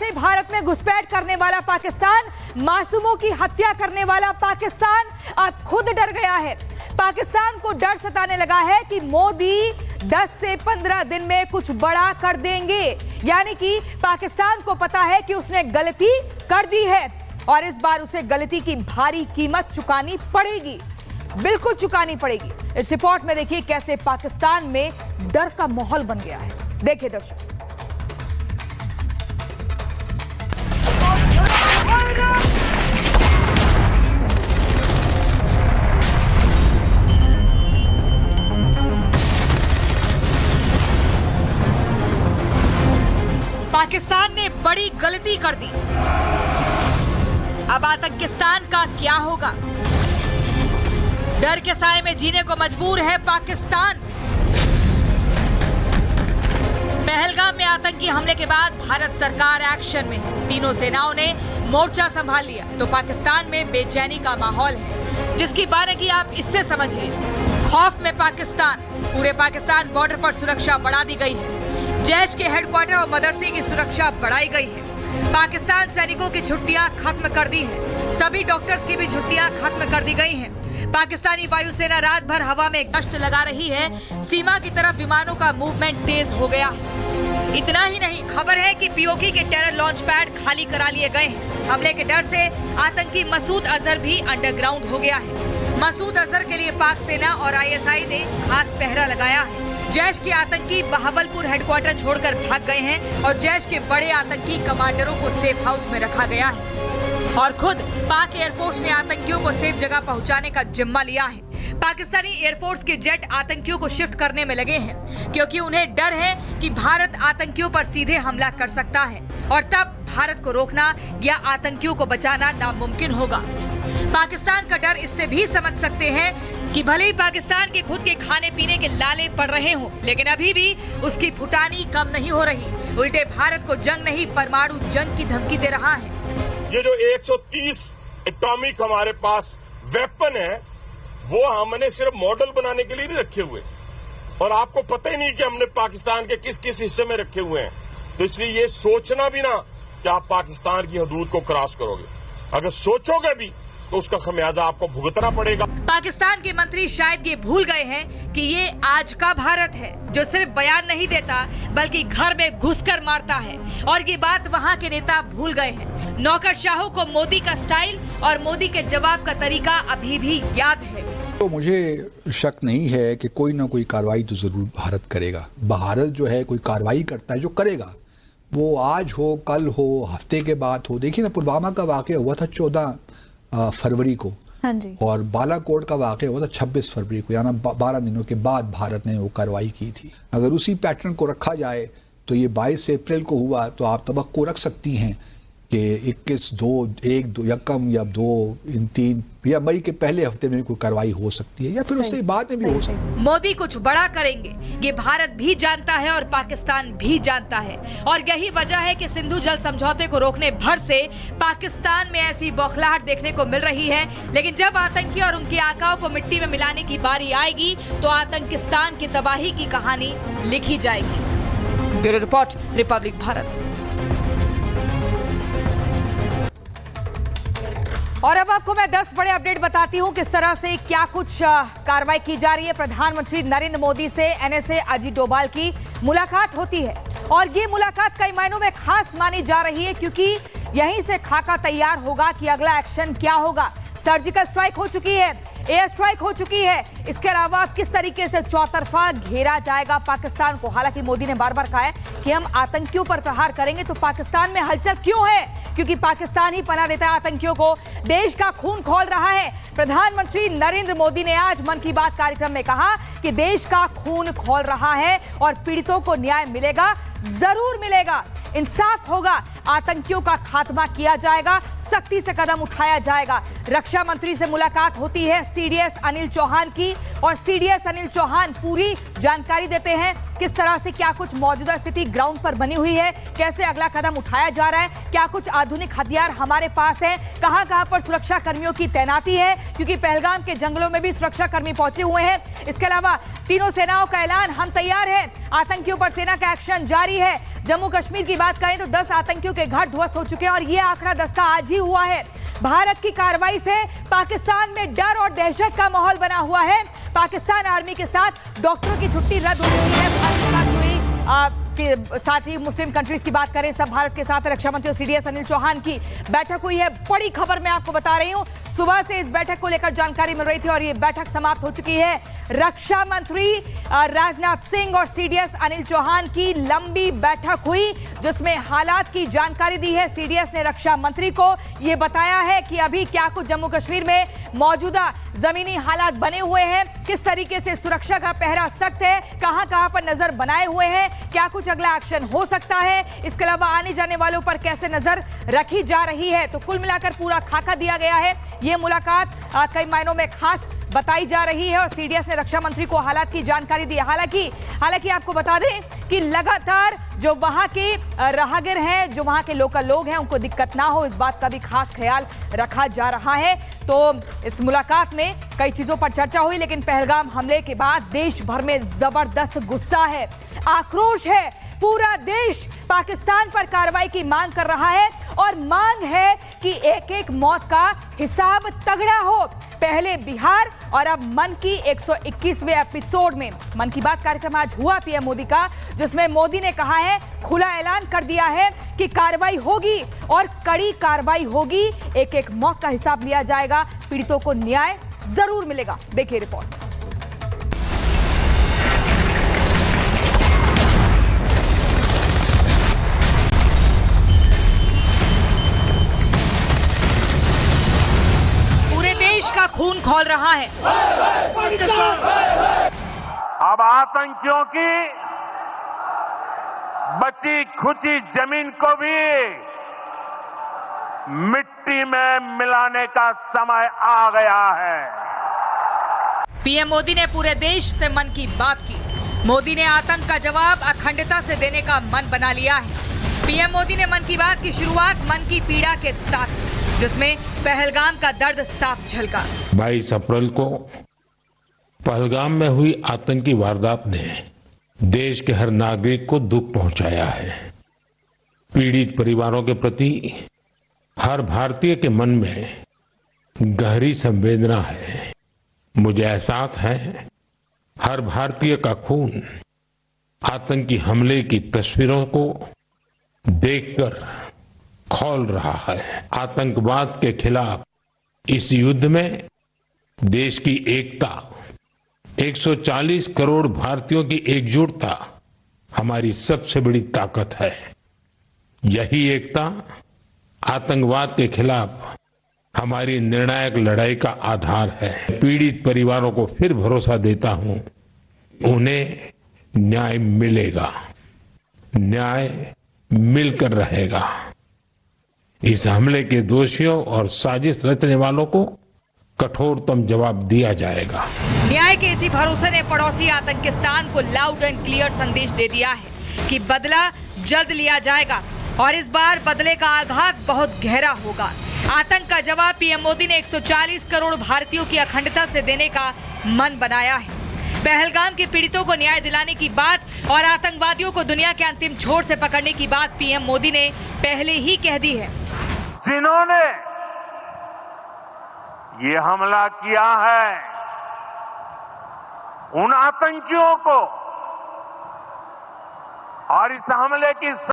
से भारत में घुसपैठ करने वाला पाकिस्तान, मासूमों की हत्या करने वाला पाकिस्तान अब खुद डर गया है। पाकिस्तान को डर सताने लगा है कि मोदी 10 से 15 दिन में कुछ बड़ा कर देंगे। यानी कि पाकिस्तान को पता है कि उसने गलती कर दी है और इस बार उसे गलती की भारी कीमत चुकानी पड़ेगी, बिल्कुल चुकानी पड़ेगी। इस रिपोर्ट में देखिए कैसे पाकिस्तान में डर का माहौल बन गया है। देखिए दर्शक, पाकिस्तान ने बड़ी गलती कर दी। अब आतंकिस्तान का क्या होगा? डर के साए में जीने को मजबूर है पाकिस्तान। पहलगाम में आतंकी हमले के बाद भारत सरकार एक्शन में है। तीनों सेनाओं ने मोर्चा संभाल लिया तो पाकिस्तान में बेचैनी का माहौल है, जिसकी बारीकी आप इससे समझिए। खौफ में पाकिस्तान, पूरे पाकिस्तान बॉर्डर पर सुरक्षा बढ़ा दी गई है। जैश के हेडक्वार्टर और मदरसे की सुरक्षा बढ़ाई गई है। पाकिस्तान सैनिकों की छुट्टियां खत्म कर दी है। सभी डॉक्टर्स की भी छुट्टियां खत्म कर दी गई हैं। पाकिस्तानी वायुसेना रात भर हवा में गश्त लगा रही है। सीमा की तरफ विमानों का मूवमेंट तेज हो गया। इतना ही नहीं, खबर है कि पीओके के टेरर लॉन्च पैड खाली करा लिए गए हैं। हमले के डर से आतंकी मसूद अजहर भी अंडरग्राउंड हो गया है। मसूद अजहर के लिए पाक सेना और आईएसआई ने खास पहरा लगाया है। जैश के आतंकी बहावलपुर हेडक्वार्टर छोड़कर भाग गए हैं और जैश के बड़े आतंकी कमांडरों को सेफ हाउस में रखा गया है और खुद पाक एयरफोर्स ने आतंकियों को सेफ जगह पहुंचाने का जिम्मा लिया है। पाकिस्तानी एयरफोर्स के जेट आतंकियों को शिफ्ट करने में लगे हैं क्योंकि उन्हें डर है कि भारत आतंकियों पर सीधे हमला कर सकता है और तब भारत को रोकना या आतंकियों को बचाना नामुमकिन होगा। पाकिस्तान का डर इससे भी समझ सकते हैं कि भले ही पाकिस्तान के खुद के खाने पीने के लाले पड़ रहे हों, लेकिन अभी भी उसकी फुटानी कम नहीं हो रही। उल्टे भारत को जंग नहीं, परमाणु जंग की धमकी दे रहा है। ये जो 130 एटॉमिक हमारे पास वेपन है, वो हमने सिर्फ मॉडल बनाने के लिए नहीं रखे हुए और आपको पता ही नहीं कि हमने पाकिस्तान के किस किस हिस्से में रखे हुए हैं। तो इसलिए ये सोचना भी ना कि आप पाकिस्तान की हदूद को क्रॉस करोगे। अगर सोचोगे भी तो उसका खमियाजा आपको भुगतना पड़ेगा। पाकिस्तान के मंत्री शायद ये भूल गए हैं कि ये आज का भारत है जो सिर्फ बयान नहीं देता बल्कि घर में घुसकर मारता है, और ये बात वहाँ के नेता भूल गए हैं। नौकरशाहों को मोदी का स्टाइल और मोदी के जवाब का तरीका अभी भी याद है। तो मुझे शक नहीं है कि कोई ना कोई कार्रवाई तो जरूर भारत करेगा। भारत जो है कोई कार्रवाई करता है, जो करेगा वो आज हो, कल हो, हफ्ते के बाद हो। देखिए ना, पुलवामा का वाकया हुआ था 14 फरवरी को। हाँ जी। और बालाकोट का वाकया हुआ था 26 फरवरी को, यानी 12 दिनों के बाद भारत ने वो कार्रवाई की थी। अगर उसी पैटर्न को रखा जाए तो ये 22 अप्रैल को हुआ, तो आप तवक्को रख सकती हैं कि 21, 2, 1, 2 या कम या 2, इन 3 या मई के पहले हफ्ते में कोई कार्रवाई हो सकती है या फिर उससे बाद में भी हो सकती है। मोदी कुछ बड़ा करेंगे, ये भारत भी जानता है और पाकिस्तान भी जानता है, और यही वजह है कि सिंधु जल समझौते को रोकने भर से पाकिस्तान में ऐसी बौखलाहट देखने को मिल रही है। लेकिन जब आतंकी और उनके आकाओं को मिट्टी में मिलाने की बारी आएगी तो आतंकिस्तान की तबाही की कहानी लिखी जाएगी। Bureau report, Republic Bharat. और अब आपको मैं 10 बड़े अपडेट बताती हूं किस तरह से क्या कुछ कार्रवाई की जा रही है। प्रधानमंत्री नरेंद्र मोदी से एनएसए अजीत डोभाल की मुलाकात होती है और ये मुलाकात कई मायनों में खास मानी जा रही है क्योंकि यहीं से खाका तैयार होगा कि अगला एक्शन क्या होगा। सर्जिकल स्ट्राइक हो चुकी है, एयर स्ट्राइक हो चुकी है, इसके अलावा किस तरीके से चौतरफा घेरा जाएगा पाकिस्तान को। हालांकि मोदी ने बार बार कहा है कि हम आतंकियों पर प्रहार करेंगे, तो पाकिस्तान में हलचल क्यों है? क्योंकि पाकिस्तान ही पनाह देता है आतंकियों को, देश का खून खौल रहा है। प्रधानमंत्री नरेंद्र मोदी ने आज मन की बात कार्यक्रम में कहा कि देश का खून खौल रहा है और पीड़ितों को न्याय मिलेगा, जरूर मिलेगा, इंसाफ होगा, आतंकियों का खात्मा किया जाएगा, सख्ती से कदम उठाया जाएगा। रक्षा मंत्री से मुलाकात होती है सीडीएस अनिल चौहान की, और सीडीएस अनिल चौहान पूरी जानकारी देते हैं किस तरह से क्या कुछ मौजूदा स्थिति ग्राउंड पर बनी हुई है, कैसे अगला कदम उठाया जा रहा है, क्या कुछ आधुनिक हथियार हमारे पास है, कहां-कहां पर सुरक्षा कर्मियों की तैनाती है, क्योंकि पहलगाम के जंगलों में भी सुरक्षा कर्मी पहुंचे हुए हैं। इसके अलावा तीनों सेनाओं का ऐलान, हम तैयार हैं, आतंकियों पर सेना का एक्शन जारी है। जम्मू कश्मीर की बात करें तो 10 आतंकियों आतंकियों के घर ध्वस्त हो चुके हैं और ये आंकड़ा 10 का आज ही हुआ है। भारत की कार्रवाई से पाकिस्तान में डर और दहशत का माहौल बना हुआ है। पाकिस्तान आर्मी के साथ डॉक्टरों की छुट्टी रद्द हो चुकी है। भारत के साथ हुई के साथ ही मुस्लिम कंट्रीज की बात करें, सब भारत के साथ रक्षा मंत्री और सीडीएस अनिल चौहान की बैठक हुई है। बड़ी खबर मैं आपको बता रही हूं, सुबह से इस बैठक को लेकर जानकारी मिल रही थी और ये बैठक समाप्त हो चुकी है। रक्षा मंत्री राजनाथ सिंह और सीडीएस अनिल चौहान की लंबी बैठक हुई जिसमें हालात की जानकारी दी है। सीडीएस ने रक्षा मंत्री को यह बताया है कि अभी क्या कुछ जम्मू कश्मीर में मौजूदा जमीनी हालात बने हुए हैं, किस तरीके से सुरक्षा का पहरा सख्त है, कहां पर नजर बनाए हुए हैं, क्या कुछ अगला एक्शन हो सकता है, इसके अलावा आने जाने वालों पर कैसे नजर रखी जा रही है। तो कुल मिलाकर पूरा खाका दिया गया है। यह मुलाकात कई मायनों में खास बताई जा रही है और सीडीएस ने रक्षा मंत्री को हालात की जानकारी दी। हालांकि आपको बता दें कि लगातार जो वहां के राहगीर हैं, जो वहां के लोकल लोग हैं, उनको दिक्कत ना हो इस बात का भी खास ख्याल रखा जा रहा है। तो इस मुलाकात में कई चीजों पर चर्चा हुई, लेकिन पहलगाम हमले के बाद देश भर में जबरदस्त गुस्सा है, आक्रोश है। पूरा देश पाकिस्तान पर कार्रवाई की मांग कर रहा है और मांग है कि एक एक मौत का हिसाब तगड़ा हो। पहले बिहार और अब मन की 121वें एपिसोड में मन की बात कार्यक्रम आज हुआ पीएम मोदी का, जिसमें मोदी ने कहा है, खुला ऐलान कर दिया है कि कार्रवाई होगी और कड़ी कार्रवाई होगी। एक एक मौत का हिसाब लिया जाएगा, पीड़ितों को न्याय जरूर मिलेगा। देखिए रिपोर्ट। का खून खौल रहा है। अब आतंकियों की बची खुची जमीन को भी मिट्टी में मिलाने का समय आ गया है। पीएम मोदी ने पूरे देश से मन की बात की। मोदी ने आतंक का जवाब अखंडता से देने का मन बना लिया है। पीएम मोदी ने मन की बात की शुरुआत मन की पीड़ा के साथ की, जिसमें पहलगाम का दर्द साफ झलका। 22 अप्रैल को पहलगाम में हुई आतंकी वारदात ने देश के हर नागरिक को दुख पहुंचाया है। पीड़ित परिवारों के प्रति हर भारतीय के मन में गहरी संवेदना है। मुझे एहसास है, हर भारतीय का खून आतंकी हमले की तस्वीरों को देखकर खौल रहा है। आतंकवाद के खिलाफ इस युद्ध में देश की एकता, 140 करोड़ भारतीयों की एकजुटता हमारी सबसे बड़ी ताकत है। यही एकता आतंकवाद के खिलाफ हमारी निर्णायक लड़ाई का आधार है। पीड़ित परिवारों को फिर भरोसा देता हूं, उन्हें न्याय मिलेगा, न्याय मिलकर रहेगा। इस हमले के दोषियों और साजिश रचने वालों को कठोरतम जवाब दिया जाएगा। न्याय के इसी भरोसे ने पड़ोसी आतंकिस्तान को लाउड एंड क्लियर संदेश दे दिया है कि बदला जल्द लिया जाएगा और इस बार बदले का आघात बहुत गहरा होगा। आतंक का जवाब पीएम मोदी ने 140 करोड़ भारतीयों की अखंडता से देने का मन बनाया है। पहलगाम के पीड़ितों को न्याय दिलाने की बात और आतंकवादियों को दुनिया के अंतिम छोर से पकड़ने की बात पीएम मोदी ने पहले ही कह दी है। जिन्होंने ये हमला किया है, उन आतंकियों को और इस हमले की